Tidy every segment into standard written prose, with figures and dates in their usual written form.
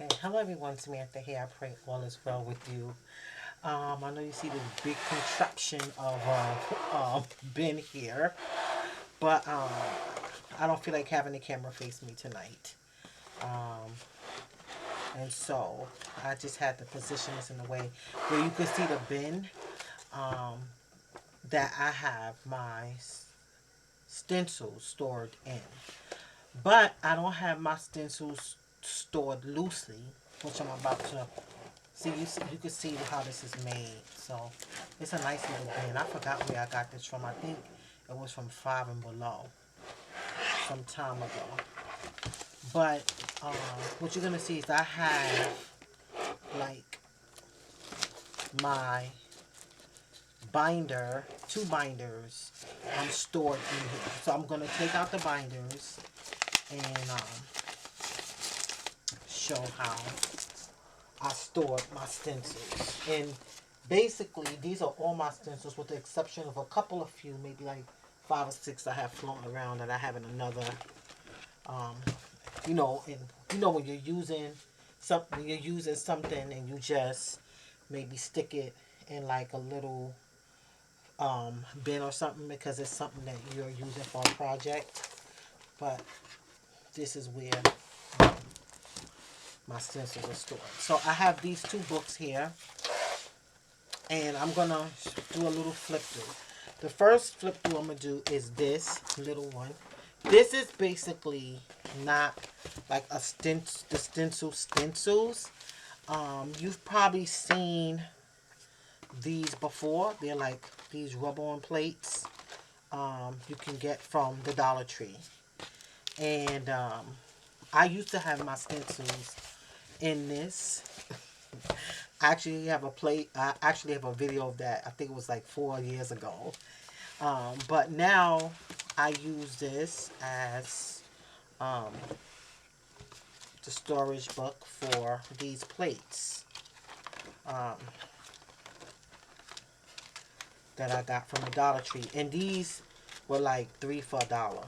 Okay, hello everyone, Samantha here. I pray all is well with you. I know you see this big contraption of Ben here, but I don't feel like having the camera face me tonight. Um, and so I just had to position this in a way where you could see the bin um, that I have my stencils stored in. But I don't have my stencils stored loosely, which I'm about to see. You can see how this is made. So it's a nice little bin. I forgot where I got this from. I think it was from Five and Below some time ago. But what you're gonna see is I have like my binder, two binders, stored in here. So I'm gonna take out the binders and show how I stored my stencils. And basically, these are all my stencils with the exception of a couple of few, maybe like 5 or 6 I have floating around that I have in another, um, and when you're using something and you just maybe stick it in like a little bin or something because it's something that you're using for a project. But this is where my stencils are stored. So I have these two books here, and I'm gonna do a little flip through. The first flip through I'm gonna do is this little one. This is basically not like the stencils. You've probably seen these before. They're like these rubber-on plates you can get from the Dollar Tree. And I used to have my stencils in this. I actually have a plate. I actually have a video of that. I think it was like 4 years ago. But now I use this as um, the storage book for these plates um, that I got from the Dollar Tree. And these were like 3 for $1.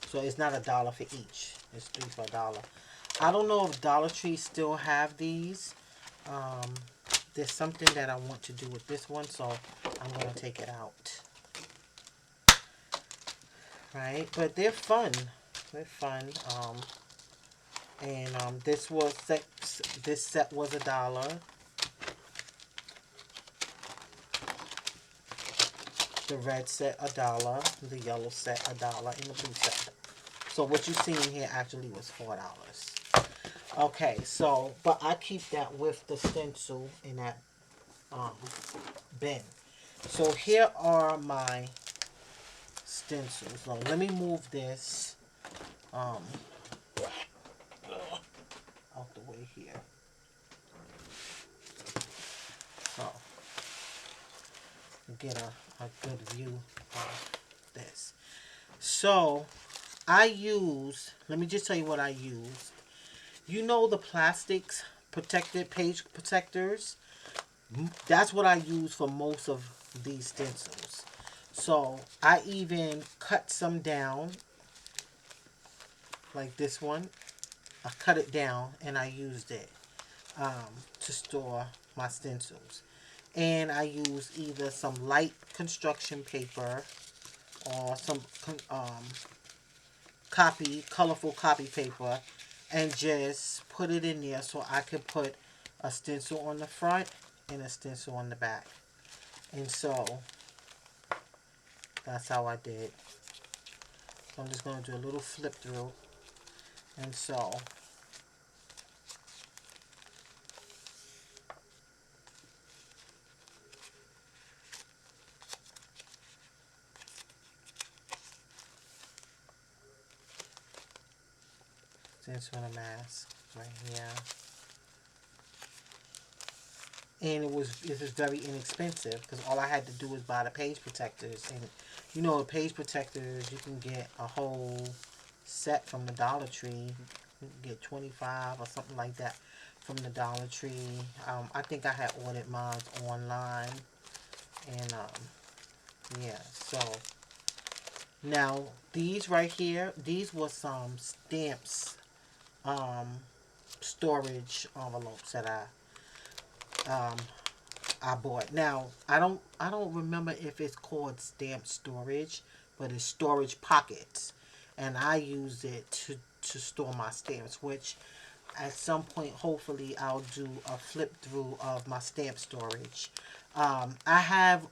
So it's not $1 for each. It's 3 for $1. I don't know if Dollar Tree still have these. Um, there's something that I want to do with this one, so I'm going to take it out. Right? But they're fun. They're fun. And this set was $1. The red set $1. The yellow set $1. And the blue set. So what you see in here actually was $4. Okay, so but I keep that with the stencil in that um, bin. So here are my stencils. So let me move this um, out the way here. So get a good view of this. So let me just tell you what I use. You know the plastics protected page protectors? That's what I use for most of these stencils. So I even cut some down, like this one. I cut it down and I used it to store my stencils. And I use either some light construction paper or some colorful copy paper, and just put it in there so I could put a stencil on the front and a stencil on the back. And so that's how I did. So I'm just going to do a little flip through. And so stencil on a mask right here. And this is very inexpensive because all I had to do was buy the page protectors. And the page protectors, you can get a whole set from the Dollar Tree. You can get 25 or something like that from the Dollar Tree. I think I had ordered mine online. And yeah, so now these right here, these were some stamps storage envelopes that I bought. Now I don't remember if it's called stamp storage, but it's storage pockets, and I use it to store my stamps, which at some point hopefully I'll do a flip through of my stamp storage. I have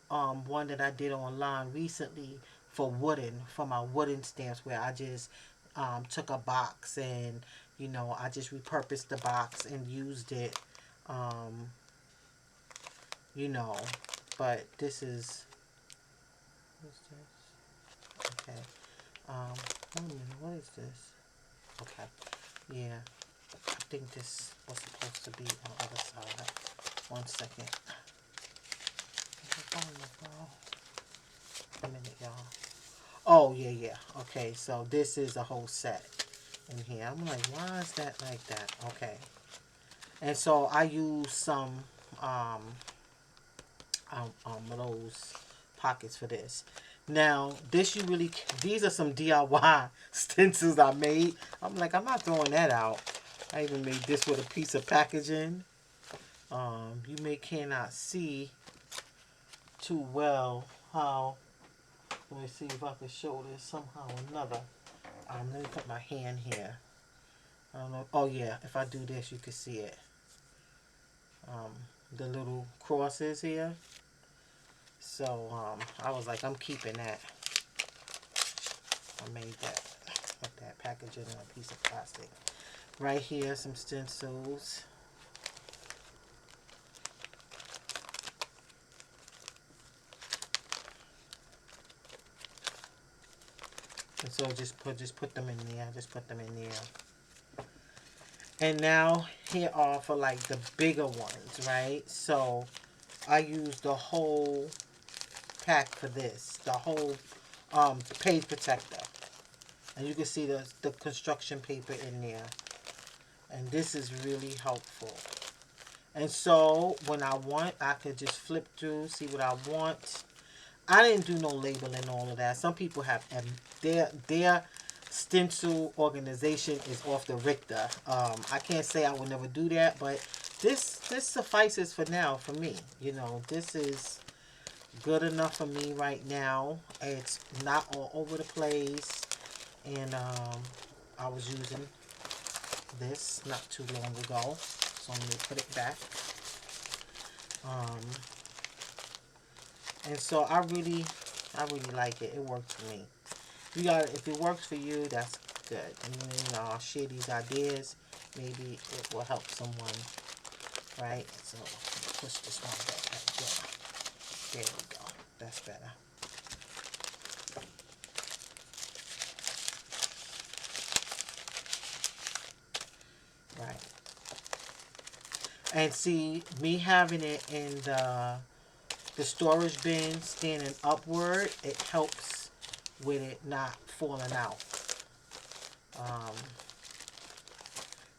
one that I did online recently for my wooden stamps, where I just took a box and I just repurposed the box and used it. Um, you know, but this is what's this? Okay. Wait a minute, what is this? Okay. Yeah. I think this was supposed to be on the other side. One second. A minute, y'all. Oh, yeah, yeah. Okay, so this is a whole set in here. I'm like, why is that like that? Okay. And so I use some um, of those pockets for this. Now, these are some DIY stencils I made. I'm like, I'm not throwing that out. I even made this with a piece of packaging. You cannot see too well how. Let me see if I can show this somehow or another. Let me put my hand here. I don't know. Oh yeah, if I do this, you can see it. The little crosses here. So I was like, I'm keeping that. I made that with that packaging and a piece of plastic. Right here, some stencils. And so just put them in there. Just put them in there. And now here are for like the bigger ones, right? So I use the whole pack for this. The whole page protector. And you can see the construction paper in there. And this is really helpful. And so when I want, I could just flip through, see what I want. I didn't do no labeling and all of that. Some people have, and their stencil organization is off the Richter. I can't say I will never do that, but this suffices for now for me. This is good enough for me right now. It's not all over the place, and I was using this not too long ago, so I'm gonna put it back. And so I really like it. It works for me. If it works for you, that's good. And I'll share these ideas. Maybe it will help someone, right? So push this one back. There we go. That's better. Right. And see, me having it in the storage bin standing upward, it helps with it not falling out.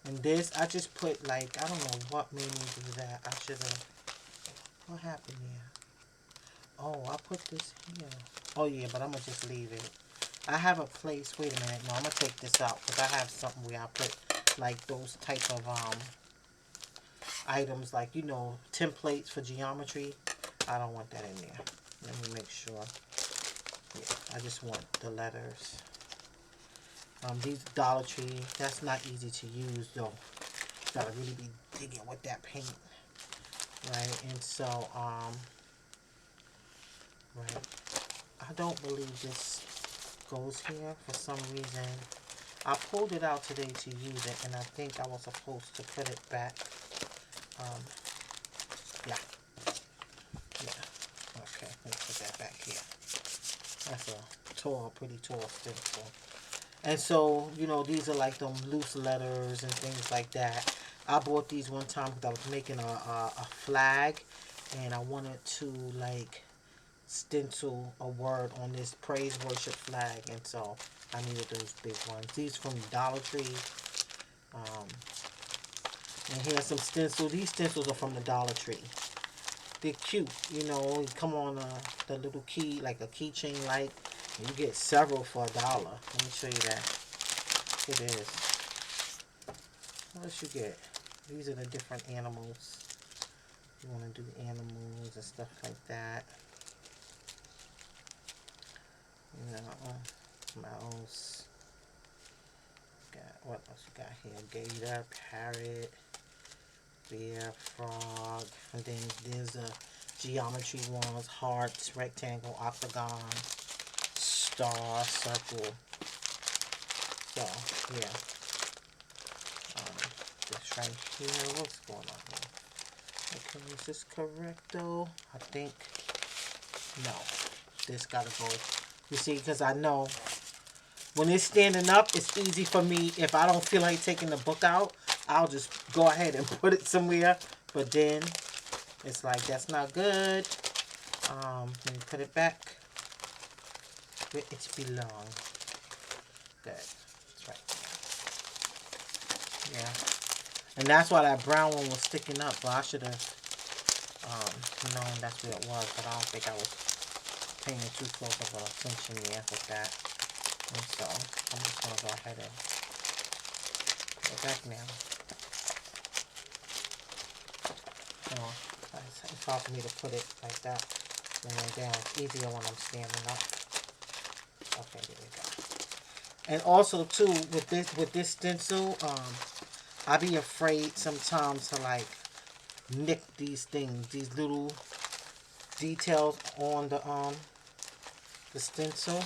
And this, I just put like, I don't know what made me do that. I should have, what happened there? Oh, I put this here. Oh yeah, but I'm going to just leave it. I have a place, wait a minute, no, I'm going to take this out because I have something where I put like those type of items like, templates for geometry. I don't want that in there. Let me make sure. Yeah, I just want the letters. These Dollar Tree, that's not easy to use though. You gotta really be digging with that paint. Right, and so, right. I don't believe this goes here for some reason. I pulled it out today to use it, and I think I was supposed to put it back. Yeah. Yeah. Okay, let me put that back here. That's a pretty tall stencil. And so, these are like them loose letters and things like that. I bought these one time because I was making a flag, and I wanted to like stencil a word on this praise worship flag, and so I needed those big ones. These from Dollar Tree. And here's some stencils. These stencils are from the Dollar Tree. They're cute, come on the little key, like a keychain light. And you get several for $1. Let me show you that. It is. What else you get? These are the different animals. You want to do animals and stuff like that. You know, mouse. Got what else you got here? Gator, parrot, bear, frog, and then there's a geometry ones: hearts, rectangle, octagon, star, circle. So yeah, this right here. What's going on here? Okay, is this correct though? I think no. This gotta go. You see, because I know when it's standing up, it's easy for me. If I don't feel like taking the book out, I'll just go ahead and put it somewhere. But then it's like, that's not good. Let me put it back where it belongs. Good. That's right. Yeah. And that's why that brown one was sticking up. But I should have known that's where it was. But I don't think I was paying too close of attention yet with that. And so I'm just going to go ahead and put it back now. Oh, it's hard for me to put it like that when I'm down. It's easier when I'm standing up. Okay, there we go. And also too, with this stencil, I be afraid sometimes to like nick these things, these little details on the stencil.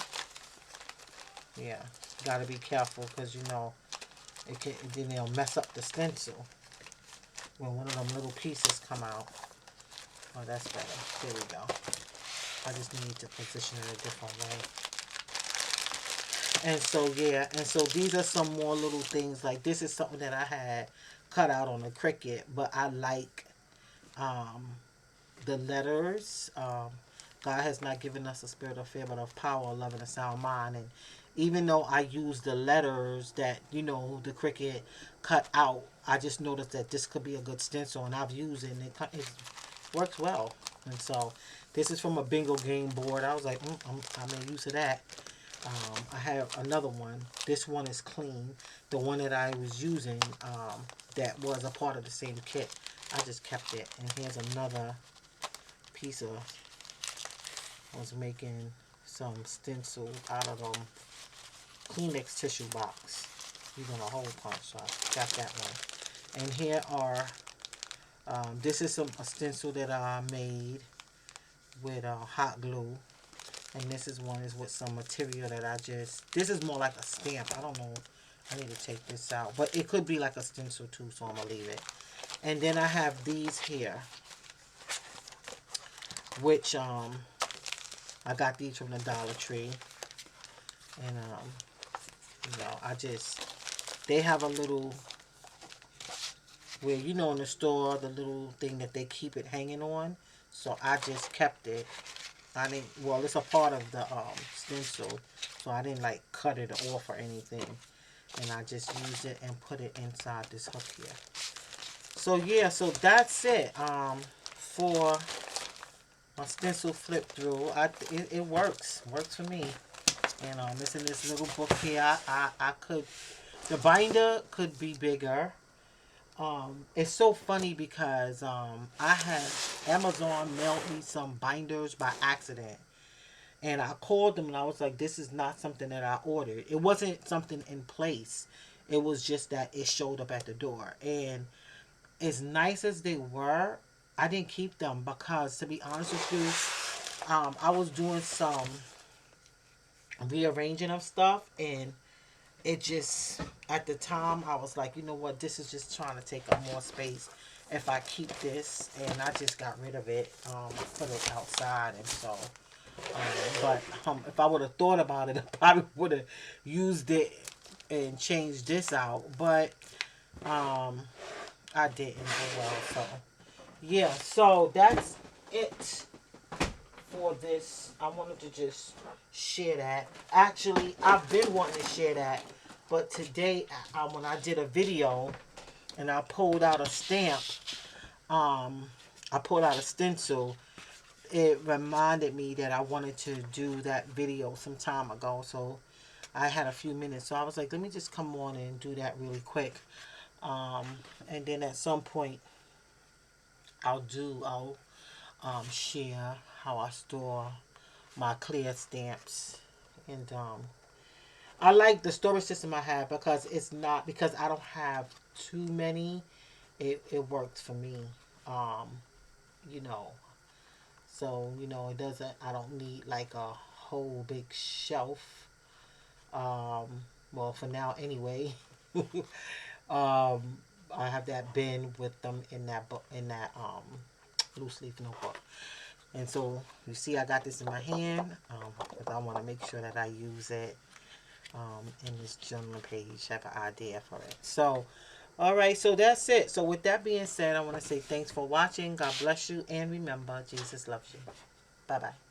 Yeah, gotta be careful because you know then they'll mess up the stencil when one of them little pieces come out. Oh, that's better. There we go. I just need to position it a different way. And so yeah, and so these are some more little things. Like this is something that I had cut out on the Cricut, but I like the letters. God has not given us a spirit of fear, but of power, love, and a sound mind. And even though I use the letters that, you know, the Cricut cut out, I just noticed that this could be a good stencil, and I've used it, and it works well. And so this is from a bingo game board. I was like, I made use of that. I have another one. This one is clean. The one that I was using that was a part of the same kit, I just kept it. And here's another piece of, I was making some stencils out of Kleenex tissue box using a hole punch, so I got that one. And here are, this is a stencil that I made with hot glue. And this is one is with some material that this is more like a stamp. I don't know. I need to take this out. But it could be like a stencil too, so I'm going to leave it. And then I have these here, which I got these from the Dollar Tree. And, you know, they have a little, where, you know, in the store, the little thing that they keep it hanging on. So I just kept it. Well, it's a part of the stencil, so I didn't like cut it off or anything. And I just used it and put it inside this hook here. So yeah, so that's it for my stencil flip through. It works for me. And it's in this little book here. The binder could be bigger. It's so funny because I had Amazon mailed me some binders by accident. And I called them and I was like, this is not something that I ordered. It wasn't something in place. It was just that it showed up at the door. And as nice as they were, I didn't keep them because, to be honest with you, I was doing some rearranging of stuff, and it just, at the time, I was like, you know what, this is just trying to take up more space if I keep this, and I just got rid of it. I put it outside, and so, but if I would have thought about it, I probably would have used it and changed this out, but I didn't. Oh well, so, yeah, so that's it for this. I wanted to just share that. Actually, I've been wanting to share that, but today when I did a video and I pulled out a stamp, I pulled out a stencil, it reminded me that I wanted to do that video some time ago, so I had a few minutes, so I was like, let me just come on and do that really quick. Um, and then at some point, I'll share how I store my clear stamps. And I like the storage system I have because it's not, because I don't have too many. It works for me. Um, you know, so it doesn't. I don't need like a whole big shelf. Um, well, for now anyway. um, I have that bin with them in that book, in that loose leaf notebook. And so you see I got this in my hand because I want to make sure that I use it in this journal page. Have an idea for it. So, all right, so that's it. So with that being said, I want to say thanks for watching. God bless you. And remember, Jesus loves you. Bye-bye.